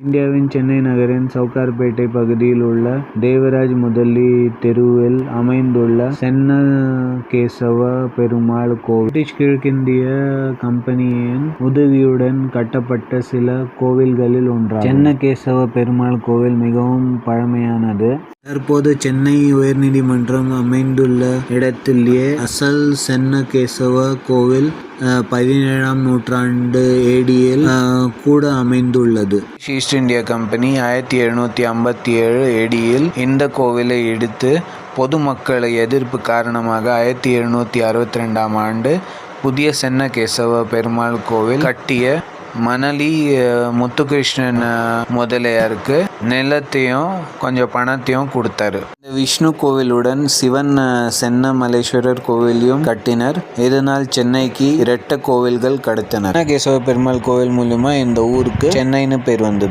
இந்தியாவின் சென்னை நகரின் சவுகார்பேட்டை பகுதியில் உள்ள தேவராஜ் முதலி தெருவில் அமைந்துள்ள சென்னகேசவ பெருமாள் கோவில் பிரிட்டிஷ் கிழக்கிந்திய கம்பெனியின் உதவியுடன் கட்டப்பட்ட சில கோவில்களில் ஒன்றாகும். சென்னகேசவ பெருமாள் கோவில் மிகவும் பழமையானது. தற்போது சென்னை உயர்நீதிமன்றம் அமைந்துள்ள இடத்திலேயே அசல் சென்னகேசவ கோவில் 17ஆம் நூற்றாண்டு AD-யில் கூட அமைந்துள்ளது. ஈஸ்ட் இந்தியா கம்பெனி 1757 AD-யில் இந்த கோவிலை இடித்து பொதுமக்கள் எதிர்ப்பு காரணமாக 1762ஆம் ஆண்டு புதிய சென்னகேசவ பெருமாள் கோவில் கட்டிய மணலி முத்துகிருஷ்ணன் முதலியாருக்கு நிலத்தையும் கொஞ்சம் பணத்தையும் கொடுத்தாரு. இந்த விஷ்ணு கோவிலுடன் சிவன் சென்னமலேஸ்வரர் கோவிலையும் கட்டினர். இதனால் சென்னைக்கு இரட்டை கோவில்கள் கிடைத்தன. சென்னகேசவ பெருமாள் கோவில் மூலமா இந்த ஊருக்கு சென்னைன்னு பேர் வந்தது.